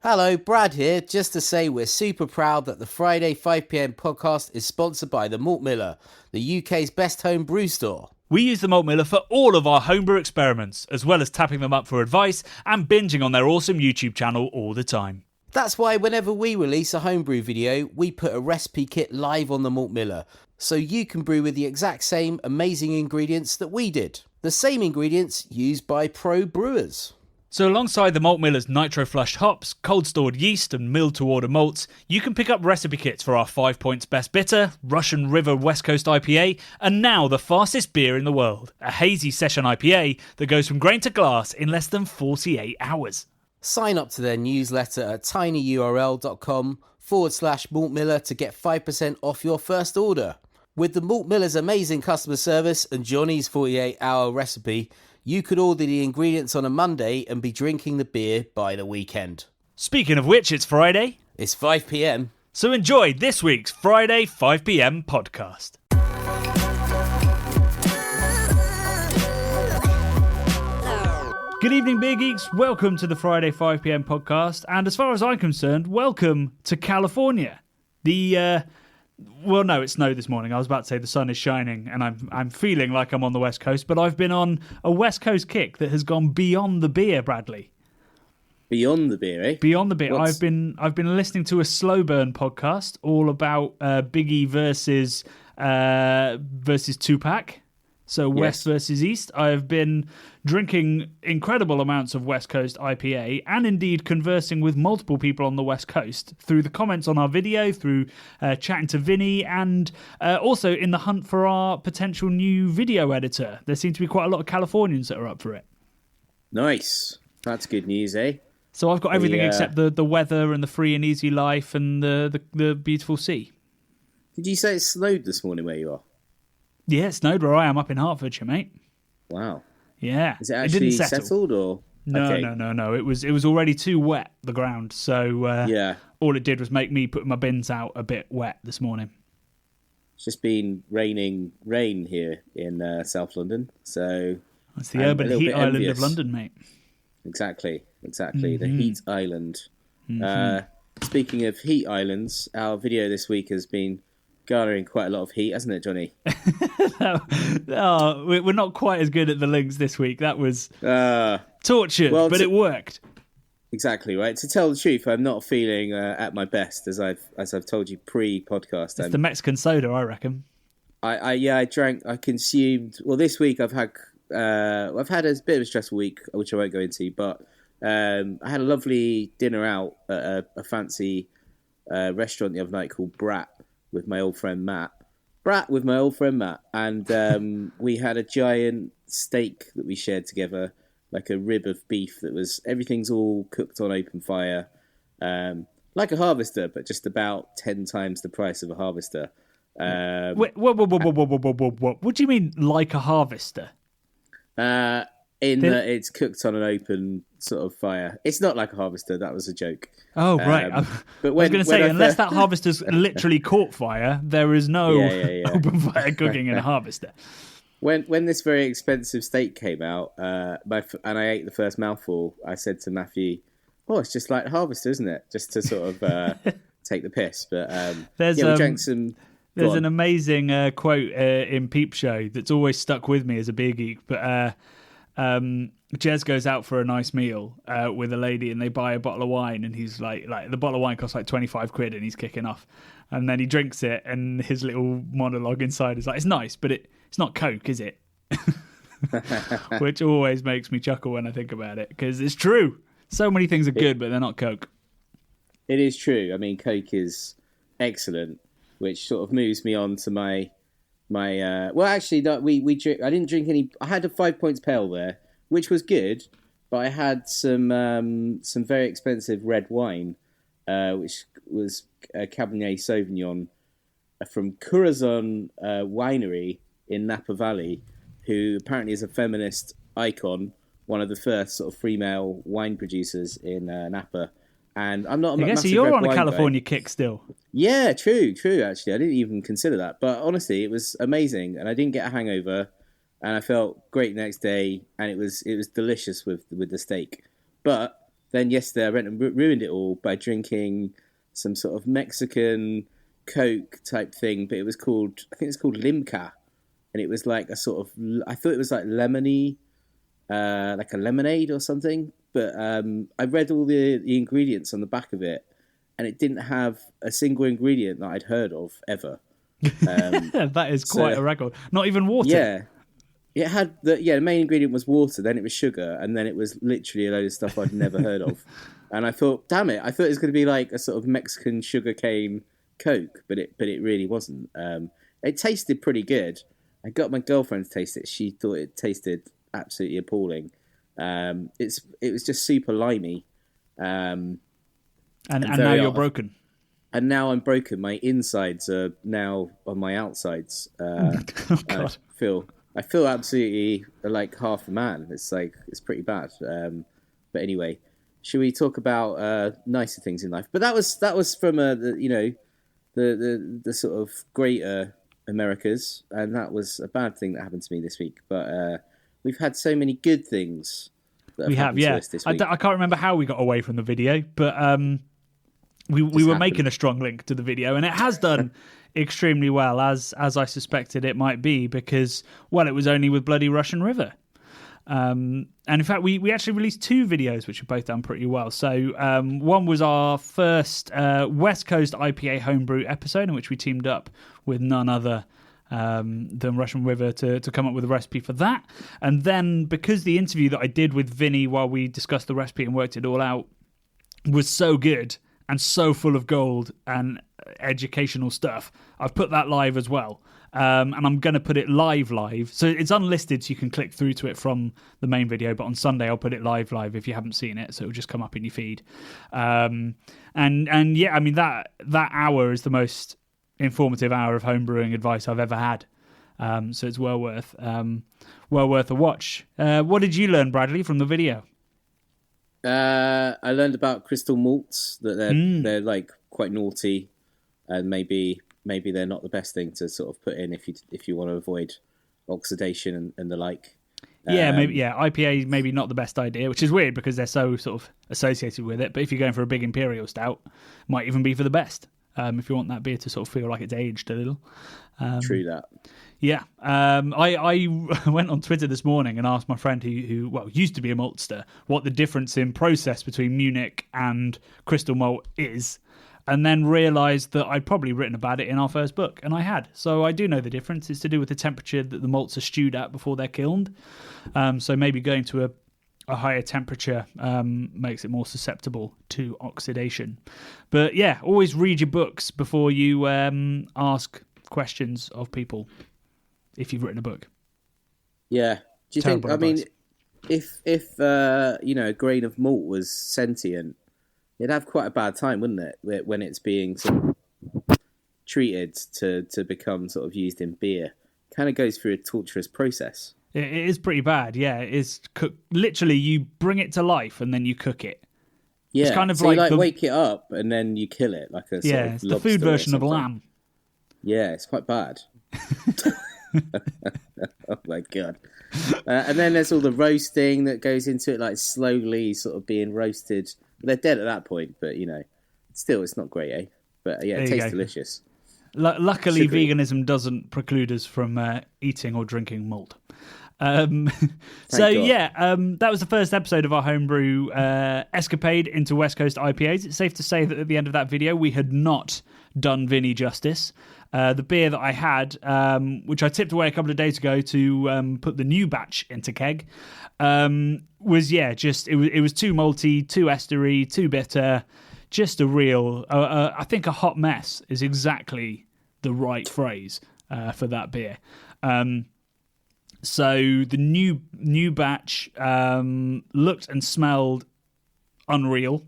Hello, Brad here, just to say we're super proud that the Friday 5pm podcast is sponsored by the Malt Miller, the UK's best home brew store. We use the Malt Miller for all of our homebrew experiments, as well as tapping them up for advice and binging on their awesome YouTube channel all the time. That's why whenever we release a homebrew video, we put a recipe kit live on the Malt Miller, so you can brew with the exact same amazing ingredients that we did. The same ingredients used by pro brewers. So alongside the Malt Miller's nitro-flushed hops, cold-stored yeast and milled-to-order malts, you can pick up recipe kits for our 5 Points Best Bitter, Russian River West Coast IPA, and now the fastest beer in the world, a hazy session IPA that goes from grain to glass in less than 48 hours. Sign up to their newsletter at tinyurl.com/Malt Miller to get 5% off your first order. With the Malt Miller's amazing customer service and Johnny's 48-hour recipe, you could order the ingredients on a Monday and be drinking the beer by the weekend. Speaking of which, it's Friday. It's 5pm. So enjoy this week's Friday 5pm podcast. Good evening, Beer Geeks. Welcome to the Friday 5pm podcast. And as far as I'm concerned, welcome to California. Well, no, it snowed this morning. I was about to say the sun is shining and I'm feeling like I'm on the West Coast, but I've been on a West Coast kick that has gone beyond the beer, Bradley. Beyond the beer, eh? Beyond the beer. I've been listening to a slow burn podcast all about Biggie versus Tupac. So West versus East. I've been drinking incredible amounts of West Coast IPA and indeed conversing with multiple people on the West Coast through the comments on our video, through chatting to Vinny, and also in the hunt for our potential new video editor. There seem to be quite a lot of Californians that are up for it. Nice. That's good news, eh? So I've got everything except the weather and the free and easy life and the beautiful sea. Did you say it snowed this morning where you are? Yeah, it snowed where I am up in Hertfordshire, mate. Wow. Yeah. Is it actually settled or? No, okay. no. It was already too wet, the ground. So all it did was make me put my bins out a bit wet this morning. It's just been rain here in South London. So it's the urban heat island of London, mate. Exactly. Mm-hmm. The heat island. Mm-hmm. Speaking of heat islands, our video this week has been garnering quite a lot of heat, hasn't it, Johnny? We're not quite as good at the links this week. That was tortured, but it worked. Exactly right. To tell the truth, I'm not feeling at my best, as I've told you pre-podcast. It's the Mexican soda, I reckon. I consumed. Well, this week I've had a bit of a stressful week, which I won't go into, but I had a lovely dinner out at a fancy restaurant the other night called Brat with my old friend Matt, and we had a giant steak that we shared together, like a rib of beef that was, everything's all cooked on open fire, like a harvester, but just about 10 times the price of a harvester. Wait, whoa. What do you mean, like a harvester? That it's cooked on an open sort of fire. It's not like a harvester. That was a joke. Oh, right. But I was going to say, unless that harvester's literally caught fire, there is no open fire cooking in a harvester. When this very expensive steak came out, and I ate the first mouthful, I said to Matthew, "Oh, it's just like a harvester, isn't it?" Just to sort of take the piss. But we drank some. There's an amazing quote in Peep Show that's always stuck with me as a beer geek, but Jez goes out for a nice meal with a lady and they buy a bottle of wine and he's like the bottle of wine costs like 25 quid and he's kicking off, and then he drinks it and his little monologue inside is like, it's nice, but it's not Coke, is it? Which always makes me chuckle when I think about it, because it's true. So many things are good, but they're not Coke. It is true. I mean, Coke is excellent, which sort of moves me on to my well, actually, no, we drink. I didn't drink any. I had a 5 Points Pale there, which was good, but I had some very expensive red wine, which was a Cabernet Sauvignon from Curazon Winery in Napa Valley, who apparently is a feminist icon, one of the first sort of female wine producers in Napa. And I'm not. I guess you're on a California kick still. Yeah, true. Actually, I didn't even consider that. But honestly, it was amazing, and I didn't get a hangover, and I felt great the next day, and it was delicious with the steak. But then yesterday I went and ruined it all by drinking some sort of Mexican Coke type thing, but I think it's called Limca, and it was like a sort of, I thought it was like lemony, like a lemonade or something, but I read all the ingredients on the back of it, and it didn't have a single ingredient that I'd heard of ever. That is quite a record. Not even water. Yeah. It had the main ingredient was water, then it was sugar, and then it was literally a load of stuff I'd never heard of. And I thought, damn it, I thought it was going to be like a sort of Mexican sugarcane Coke, but it really wasn't. It tasted pretty good. I got my girlfriend to taste it. She thought it tasted absolutely appalling. It was just super limey. And now you're broken. And now I'm broken. My insides are now on my outsides. Oh, God. I feel absolutely like half a man. It's pretty bad. But anyway, should we talk about nicer things in life? But that was from the sort of greater Americas, and that was a bad thing that happened to me this week. But we've had so many good things that have happened to us this week. I can't remember how we got away from the video, but we were making a strong link to the video, and it has done extremely well, as I suspected it might be, because, well, it was only with bloody Russian River. And in fact, we actually released 2 videos, which have both done pretty well. So one was our first West Coast IPA homebrew episode, in which we teamed up with none other than Russian River to come up with a recipe for that. And then, because the interview that I did with Vinny while we discussed the recipe and worked it all out was so good and so full of gold and educational stuff, I've put that live as well. And I'm going to put it live. So it's unlisted, so you can click through to it from the main video. But on Sunday, I'll put it live if you haven't seen it. So it'll just come up in your feed. And yeah, I mean, that hour is the most informative hour of homebrewing advice I've ever had. So it's well worth a watch. What did you learn, Bradley, from the video? I learned about crystal malts, that they're like quite naughty, and maybe they're not the best thing to sort of put in if you want to avoid oxidation and the like. IPA maybe not the best idea, which is weird because they're so sort of associated with it. But if you're going for a big imperial stout, might even be for the best. If you want that beer to sort of feel like it's aged a little. True that. Yeah. I went on Twitter this morning and asked my friend who used to be a maltster what the difference in process between Munich and crystal malt is, and then realised that I'd probably written about it in our first book, and I had. So I do know the difference. It's to do with the temperature that the malts are stewed at before they're kilned. So maybe going to a higher temperature makes it more susceptible to oxidation. But yeah, always read your books before you ask questions of people if you've written a book. Yeah. Do you think, advice. If a grain of malt was sentient, it'd have quite a bad time, wouldn't it, when it's being sort of treated to become sort of used in beer? Kind of goes through a torturous process. It is pretty bad, yeah. It is literally, you bring it to life and then you cook it. Yeah, it's kind of so you wake it up and then you kill it like a sort of it's the food version of lamb. Yeah, it's quite bad. Oh my God. And then there's all the roasting that goes into it, like slowly sort of being roasted. They're dead at that point, but still, it's not great, eh? But yeah, it tastes delicious. Luckily, Sugary. Veganism doesn't preclude us from eating or drinking malt. God. That was the first episode of our homebrew escapade into West Coast IPAs. It's safe to say that at the end of that video, we had not done Vinny justice. The beer that I had, which I tipped away a couple of days ago to put the new batch into keg, was it was too malty, too estery, too bitter. Just a real, I think a hot mess is exactly the right phrase for that beer. So the new batch looked and smelled unreal.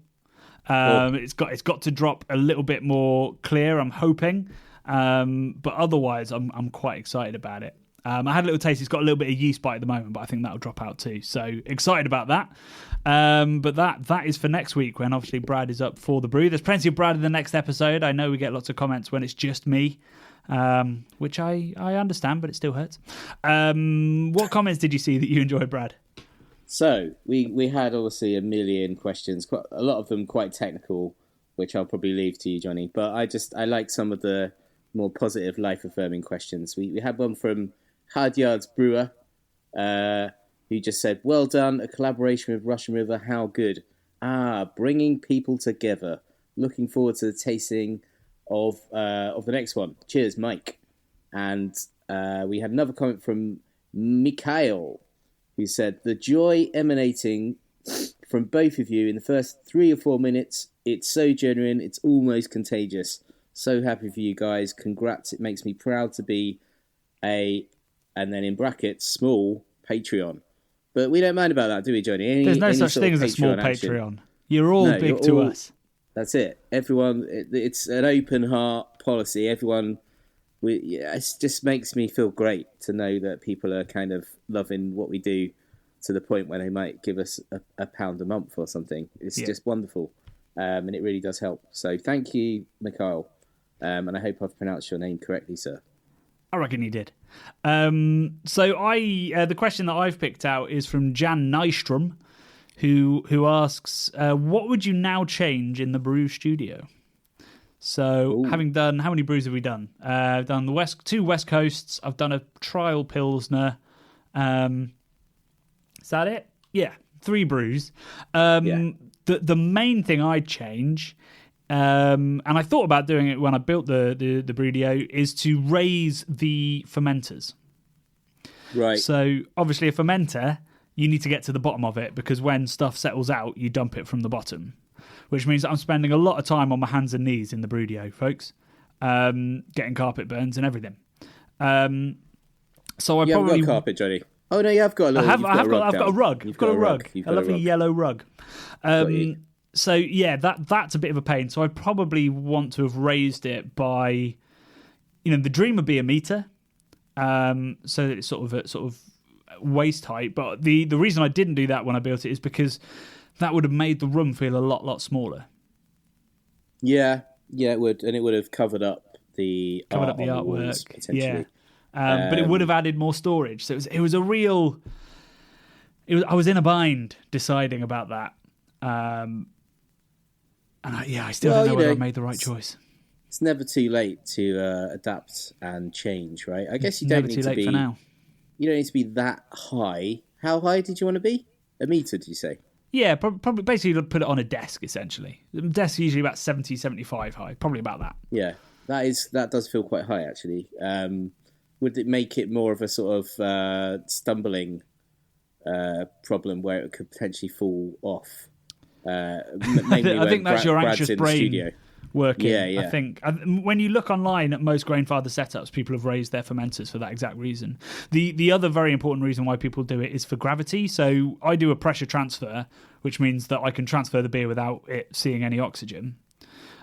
It's got to drop a little bit more clear, I'm hoping. But otherwise, I'm quite excited about it. I had a little taste. It's got a little bit of yeast bite at the moment, but I think that'll drop out too. So excited about that. But that is for next week, when obviously Brad is up for the brew. There's plenty of Brad in the next episode. I know we get lots of comments when it's just me, which I understand, but it still hurts. What comments did you see that you enjoyed, Brad? So we had obviously a million questions, quite a lot of them quite technical, which I'll probably leave to you, Johnny. But I like some of the more positive, life affirming questions. We had one from Hard Yards Brewer, who just said, "Well done, a collaboration with Russian River. How good! Bringing people together. Looking forward to the tasting of the next one. Cheers, Mike." And we had another comment from Mikhail, who said, "The joy emanating from both of you in the first 3 or 4 minutes, it's so genuine, it's almost contagious. So happy for you guys. Congrats, it makes me proud to be a," and then in brackets, small Patreon. But we don't mind about that, do we, Johnny? There's no such thing as a small action. Patreon. You're all big to us. That's it. Everyone, it's an open heart policy. Everyone, it just makes me feel great to know that people are kind of loving what we do to the point where they might give us a pound a month or something. It's just wonderful. And it really does help. So thank you, Mikhail. And I hope I've pronounced your name correctly, sir. I reckon you did. So the question that I've picked out is from Jan Nystrom, who asks, what would you now change in the brew studio? So having done, how many brews have we done? I've done two West Coasts. I've done a trial Pilsner. Is that it? Yeah, 3 brews. The main thing I'd change, and I thought about doing it when I built the Brudio, is to raise the fermenters. Right. So obviously a fermenter, you need to get to the bottom of it, because when stuff settles out, you dump it from the bottom, which means that I'm spending a lot of time on my hands and knees in the Brudio, folks, getting carpet burns and everything. So you haven't got carpet, Johnny. Oh no, you have got a little. I've got a rug. I've got a rug. A lovely yellow rug. So yeah, that's a bit of a pain. So I probably want to have raised it by, the dream would be a meter, so that it's sort of waist height. But the reason I didn't do that when I built it is because that would have made the room feel a lot smaller. Yeah, it would, and it would have covered up the artwork walls, potentially. Yeah. But it would have added more storage. So it was a real. I was in a bind deciding about that, and I still don't know whether I made the right choice. It's never too late to adapt and change, right? I guess you don't need to be. For now. You don't need to be that high. How high did you want to be? A meter, did you say? Yeah, probably basically put it on a desk, essentially. The desk is usually about 70, 75 high, probably about that. Yeah, that does feel quite high, actually. Would it make it more of a sort of stumbling problem where it could potentially fall off? I think that's your anxious brain working. Yeah. I think when you look online at most grain-father setups, people have raised their fermenters for that exact reason. The other very important reason why people do it is for gravity. So I do a pressure transfer, which means that I can transfer the beer without it seeing any oxygen.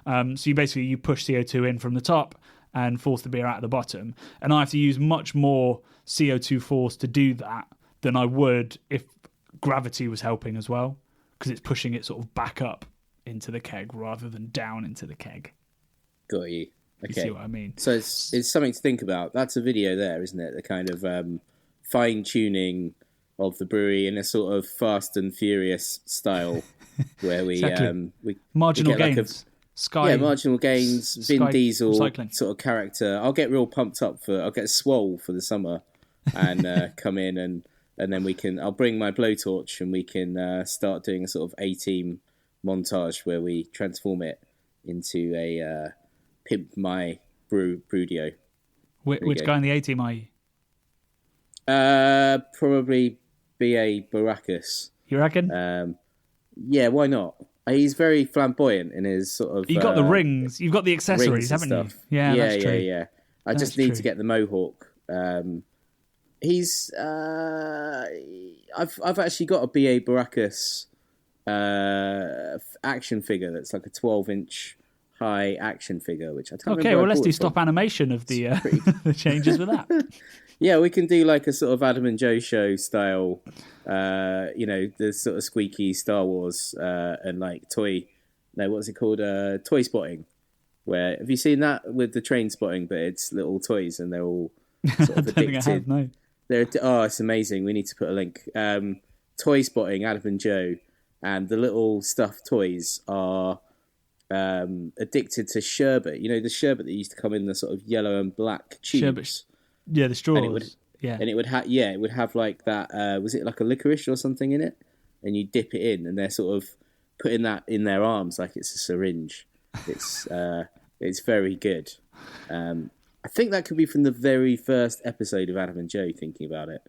So you push CO2 in from the top and force the beer out of the bottom. And I have to use much more CO2 force to do that than I would if gravity was helping as well, because it's pushing it sort of back up into the keg rather than down into the keg. Got you. Okay. You see what I mean? So it's something to think about. That's a video there, isn't it? The kind of fine-tuning of the brewery in a sort of Fast and Furious style where we... exactly. Marginal gains. Marginal gains, Vin Diesel recycling. Sort of character. I'll get real pumped up I'll get swole for the summer and come in and then I'll bring my blowtorch and we can start doing a sort of A-team montage where we transform it into a Pimp My Brudio. Which guy in the A-team are you? Probably B.A. Baracus. You reckon? Yeah, why not? He's very flamboyant in his sort of... You've got the rings. You've got the accessories, haven't you? Yeah, that's true. Yeah. I just need to get the mohawk. He's... I've actually got a B.A. Baracus action figure that's like a 12-inch high action figure, which I can't remember. Okay, well, let's do stop animation of the the changes with that. Yeah, we can do like a sort of Adam and Joe show style, the sort of squeaky Star Wars and like what's it called? Toy spotting. Where have you seen that with the train spotting? But it's little toys and they're all sort of addicted. No. It's amazing. We need to put a link. Toy Spotting, Adam and Joe, and the little stuffed toys are addicted to sherbet. You know, the sherbet that used to come in the sort of yellow and black tubes. Sherbet. Yeah, the straws. And it would have like that. Was it like a licorice or something in it? And you dip it in, and they're sort of putting that in their arms like it's a syringe. It's very good. I think that could be from the very first episode of Adam and Joe. Thinking about it,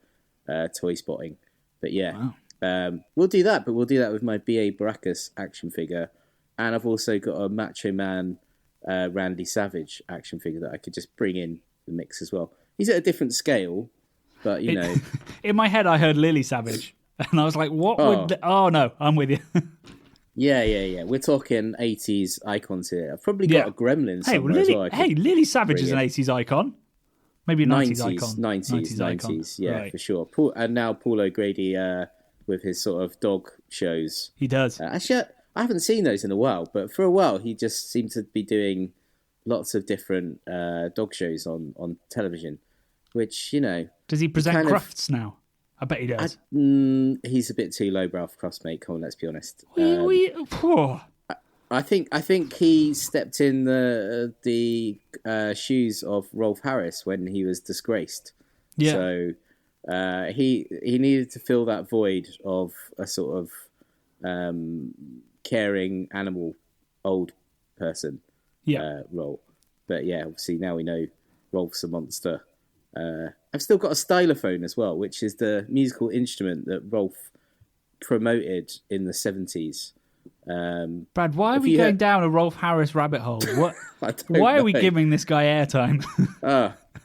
Toy Spotting. But yeah, wow. We'll do that. But we'll do that with my B.A. Baracus action figure, and I've also got a Macho Man Randy Savage action figure that I could just bring in the mix as well. He's at a different scale, but you know. In my head, I heard Lily Savage, and I was like, "What would?" Oh no, I'm with you. Yeah. We're talking 80s icons here. I've probably got a Gremlin somewhere as well. Lily Savage is an 80s icon. Maybe a 90s icon. 90s, yeah, right. For sure. And now Paul O'Grady with his sort of dog shows. He does. Actually, I haven't seen those in a while, but for a while he just seemed to be doing lots of different dog shows on television, which, you know... Does he present Crufts now? I bet he does. He's a bit too lowbrow for Crufts, mate. Come on, let's be honest. I think he stepped in the shoes of Rolf Harris when he was disgraced. Yeah. So he needed to fill that void of a sort of caring animal old person role. But yeah, obviously now we know Rolf's a monster. I've still got a stylophone as well, which is the musical instrument that Rolf promoted in the 70s. Brad, why are we going down a Rolf Harris rabbit hole? What? Why are we giving this guy airtime?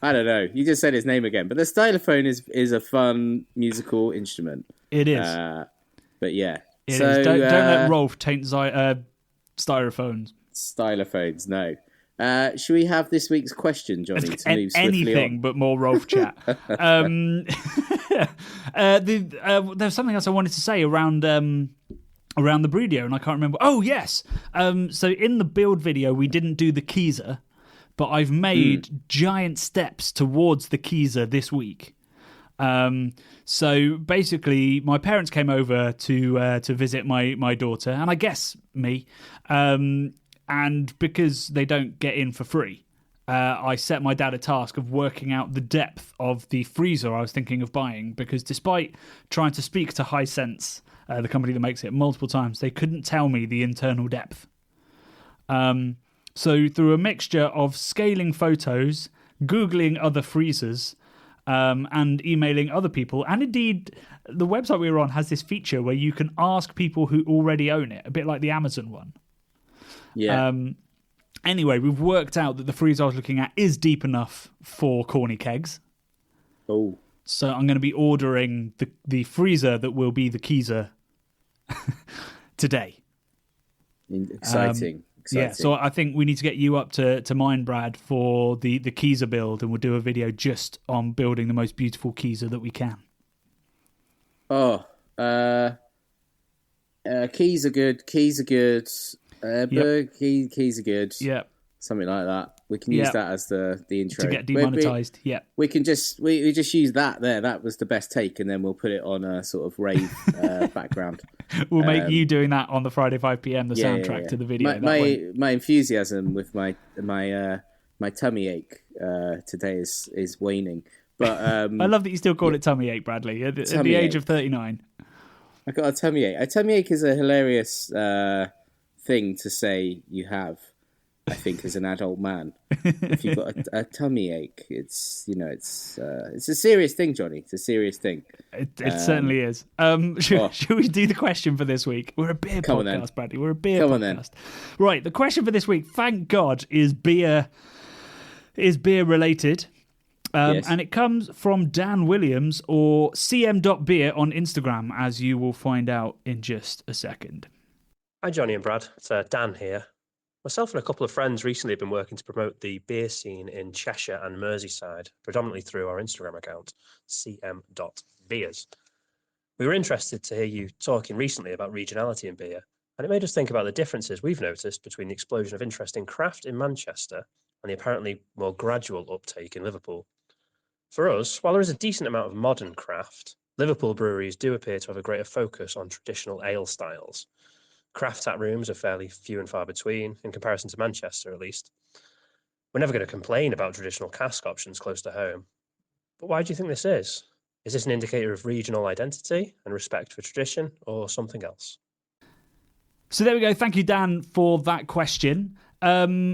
I don't know. You just said his name again. But the stylophone is a fun musical instrument. It is. But yeah. It is. Don't let Rolf taint styrophones. Stylophones, no. Should we have this week's question, Johnny, to move swiftly anything on? But more Rolf chat. There's something else I wanted to say around the Breedio, and I can't remember. Oh, yes. So in the build video, we didn't do the Keezer, but I've made giant steps towards the Keezer this week. So basically, my parents came over to visit my daughter, and I guess me. And because they don't get in for free, I set my dad a task of working out the depth of the freezer I was thinking of buying, because despite trying to speak to Hisense, the company that makes it, multiple times, they couldn't tell me the internal depth. So through a mixture of scaling photos, Googling other freezers, and emailing other people, and indeed the website we were on has this feature where you can ask people who already own it, a bit like the Amazon one. Yeah. Anyway, we've worked out that the freezer I was looking at is deep enough for corny kegs. Oh. So I'm going to be ordering the freezer that will be the Keezer today. Exciting. Yeah, so I think we need to get you up to mine, Brad, for the Keezer build, and we'll do a video just on building the most beautiful Keezer that we can. Oh, keys are good. Keys are good. Keys are good. Yeah. Something like that. We can use that as the intro. To get demonetized, We can just we just use that there. That was the best take, and then we'll put it on a sort of rave background. We'll make you doing that on the Friday 5 p.m. the soundtrack to the video. My enthusiasm with my tummy ache today is waning. But I love that you still call it tummy ache, Bradley, at the age of 39. I got a tummy ache. A tummy ache is a hilarious thing to say you have, I think, as an adult man. If you've got a tummy ache, it's a serious thing, Johnny. It's a serious thing. It certainly is. Should we do the question for this week? We're a beer podcast, Bradley. We're a beer podcast. Then. Right, the question for this week, thank God, is beer related. Yes. And it comes from Dan Williams, or cm.beer on Instagram, as you will find out in just a second. Hi, Johnny and Brad. It's Dan here. Myself and a couple of friends recently have been working to promote the beer scene in Cheshire and Merseyside, predominantly through our Instagram account, cm.beers. We were interested to hear you talking recently about regionality in beer, and it made us think about the differences we've noticed between the explosion of interest in craft in Manchester and the apparently more gradual uptake in Liverpool. For us, while there is a decent amount of modern craft, Liverpool breweries do appear to have a greater focus on traditional ale styles. Craft tap rooms are fairly few and far between, in comparison to Manchester at least. We're never going to complain about traditional cask options close to home. But why do you think this is? Is this an indicator of regional identity and respect for tradition, or something else? So there we go. Thank you, Dan, for that question. I mean,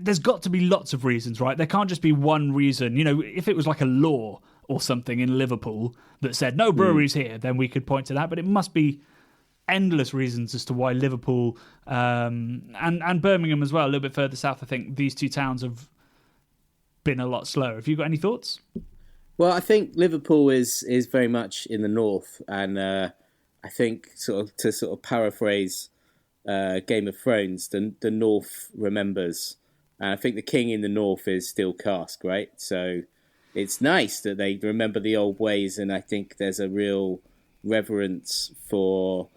there's got to be lots of reasons, right? There can't just be one reason. You know, if it was like a law or something in Liverpool that said no breweries here, then we could point to that. But it must be endless reasons as to why Liverpool and Birmingham as well, a little bit further south, I think these two towns have been a lot slower. Have you got any thoughts? Well, I think Liverpool is very much in the north, and I think to paraphrase Game of Thrones, the north remembers, and I think the king in the north is still cask, right? So it's nice that they remember the old ways, and I think there's a real reverence for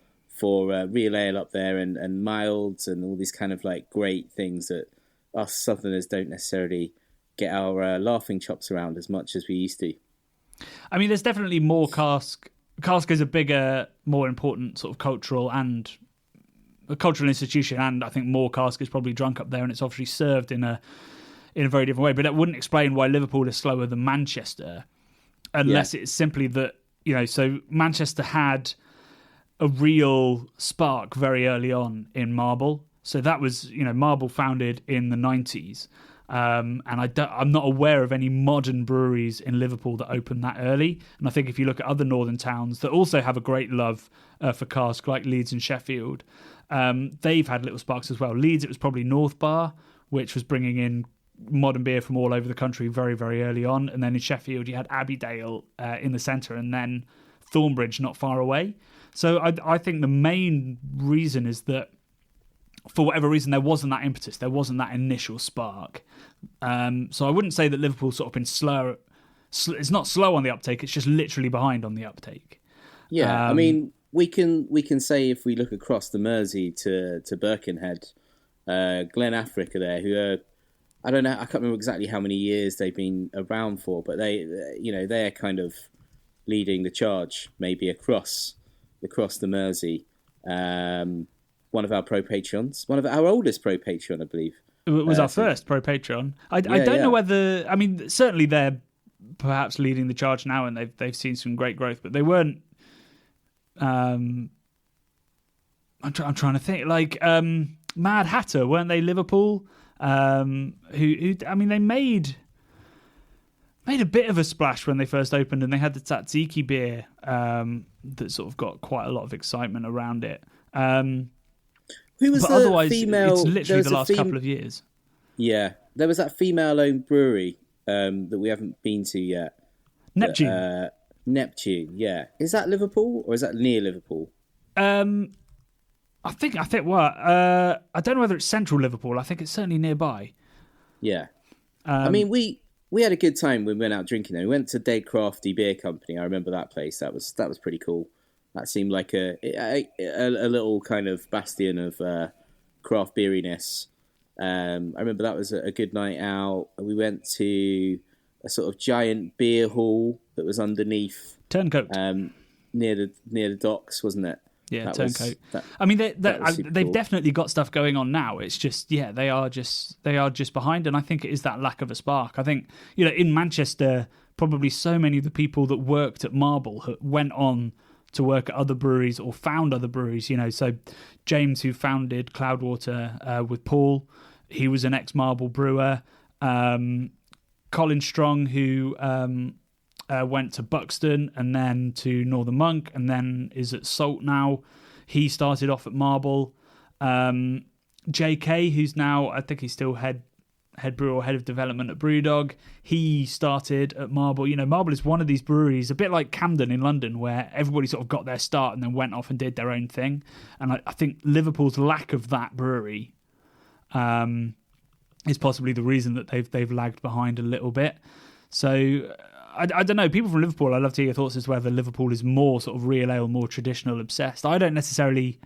real ale up there, and milds and all these kind of like great things that us Southerners don't necessarily get our laughing chops around as much as we used to. I mean, there's definitely more cask. Cask is a bigger, more important sort of cultural institution, and I think more cask is probably drunk up there, and it's obviously served in a very different way. But that wouldn't explain why Liverpool is slower than Manchester, unless it's simply that, you know, so Manchester had a real spark very early on in Marble. So that was, you know, Marble founded in the 90s. And I'm not aware of any modern breweries in Liverpool that opened that early. And I think if you look at other northern towns that also have a great love for cask, like Leeds and Sheffield, they've had little sparks as well. Leeds, it was probably North Bar, which was bringing in modern beer from all over the country very, very early on. And then in Sheffield, you had Abbeydale in the centre, and then Thornbridge not far away. So I think the main reason is that for whatever reason, there wasn't that impetus. There wasn't that initial spark. So I wouldn't say that Liverpool's sort of been slow. It's not slow on the uptake. It's just literally behind on the uptake. Yeah, I mean, we can say if we look across the Mersey to Birkenhead, Glen Africa there, who are, I don't know, I can't remember exactly how many years they've been around for, but they're kind of leading the charge maybe across the Mersey. One of our pro patrons, one of our oldest pro patron, I believe. It was our first pro patron. I don't know whether, I mean, certainly they're perhaps leading the charge now, and they've seen some great growth, but they weren't. I'm trying to think, like Mad Hatter, weren't they Liverpool? Who I mean, they made a bit of a splash when they first opened, and they had the tzatziki beer that sort of got quite a lot of excitement around it. Who was but the otherwise, female? It's literally the last couple of years. Yeah, there was that female-owned brewery that we haven't been to yet. Neptune. Neptune, yeah. Is that Liverpool or is that near Liverpool? I think. Well, I don't know whether it's central Liverpool. I think it's certainly nearby. Yeah. I mean, we had a good time when we went out drinking there. We went to Dead Crafty Beer Company. I remember that place. That was pretty cool. That seemed like a little kind of bastion of craft beeriness. I remember that was a good night out. We went to a sort of giant beer hall that was underneath Turncoat, near the docks, wasn't it? Yeah, Turncoat. I mean, they've definitely got stuff going on now. It's just, yeah, they are just behind, and I think it is that lack of a spark. I think, you know, in Manchester, probably so many of the people that worked at Marble went on to work at other breweries or found other breweries, you know. So James, who founded Cloudwater with Paul, he was an ex-Marble brewer. Colin Strong, who went to Buxton and then to Northern Monk and then is at Salt now. He started off at Marble. JK, who's now, I think he's still head brewer or head of development at Brewdog, he started at Marble. You know, Marble is one of these breweries, a bit like Camden in London, where everybody sort of got their start and then went off and did their own thing. And I think Liverpool's lack of that brewery is possibly the reason that they've lagged behind a little bit. So I don't know. People from Liverpool, I'd love to hear your thoughts as to whether Liverpool is more sort of real ale, more traditional obsessed. I don't necessarily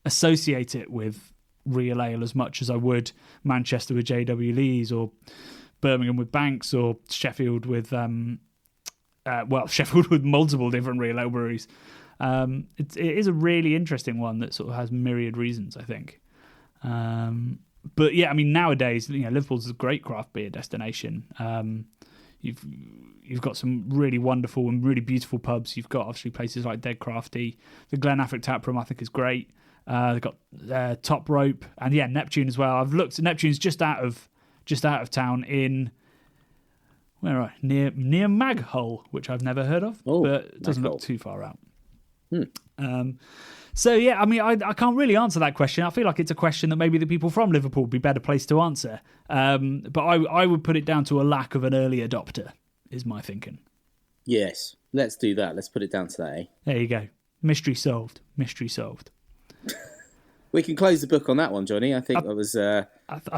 associate it with real ale as much as I would Manchester with JW Lees or Birmingham with Banks or Sheffield with Sheffield with multiple different real ale breweries. It is a really interesting one that sort of has myriad reasons, I think. But yeah, I mean, nowadays, Liverpool's a great craft beer destination. You've got some really wonderful and really beautiful pubs. You've got obviously places like Dead Crafty. The Glen Affric Tap Room, I think, is great. They've got Top Rope and Neptune as well. I've looked. Neptune's just out of town in near Maghull, which I've never heard of, but it doesn't look too far out. So yeah, I mean, I can't really answer that question. I feel like it's a question that maybe the people from Liverpool would be better placed to answer. But I would put it down to a lack of an early adopter, is my thinking. Yes, let's do that. Let's put it down to that. Eh? There you go. Mystery solved. Mystery solved. We can close the book on that one, Johnny. I think that was. I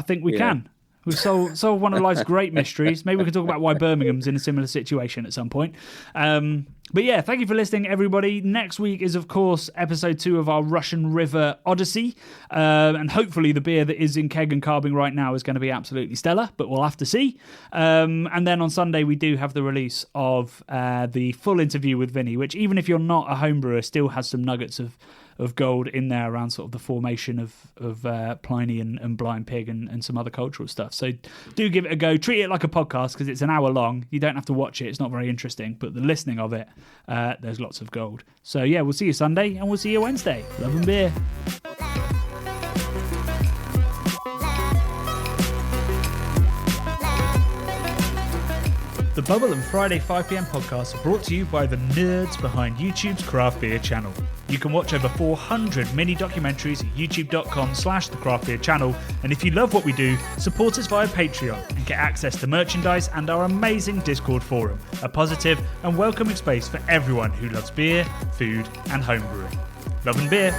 think we can. We've solved one of life's great mysteries. Maybe we can talk about why Birmingham's in a similar situation at some point. But yeah, thank you for listening, everybody. Next week is, of course, episode 2 of our Russian River Odyssey. And hopefully the beer that is in keg and carbing right now is going to be absolutely stellar, but we'll have to see. And then on Sunday, we do have the release of the full interview with Vinny, which even if you're not a home brewer, still has some nuggets of gold in there around sort of the formation of Pliny and Blind Pig and some other cultural stuff. So do give it a go. Treat it like a podcast because it's an hour long. You don't have to watch it. It's not very interesting, but the listening of it, there's lots of gold. So yeah, we'll see you Sunday and we'll see you Wednesday. Love and beer. The Bubble and Friday 5pm podcasts are brought to you by the nerds behind YouTube's Craft Beer channel. You can watch over 400 mini documentaries at youtube.com/the Craft Beer channel. And if you love what we do, support us via Patreon and get access to merchandise and our amazing Discord forum, a positive and welcoming space for everyone who loves beer, food and homebrewing. Love and beer.